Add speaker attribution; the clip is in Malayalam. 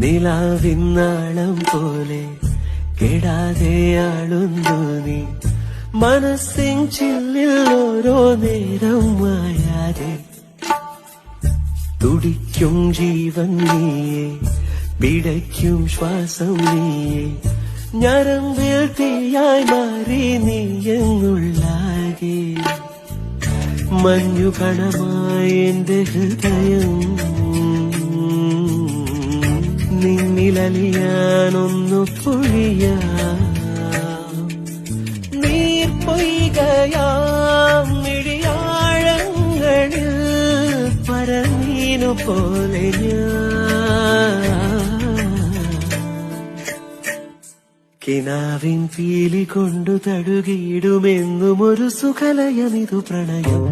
Speaker 1: നിലാവിന്നാളം പോലെ കെടാതെയാളുന്നു നീ മനസ്സിൻ ചില്ലിൽ ഓരോ നേരം മായാതെ തുടിക്കും ജീവൻ നീയെ പിടയ്ക്കും ശ്വാസം നീയെ ഞരമ്പിൽ തീയായി മാറി നീ എങ്ങുള്ളാകെ മഞ്ഞു കണമായി എന്റെ ഹൃദയം നിന്നിലലിയാനൊന്നു പൊഴിയാ നീർ പൊയ്കയാം മിഴിയാഴങ്ങളിൽ പരമീനു പോലെ കിനാവിൻ പീലി കൊണ്ടു തടുകിയിടുമെന്നും ഒരു സുഖലയമിതു പ്രണയം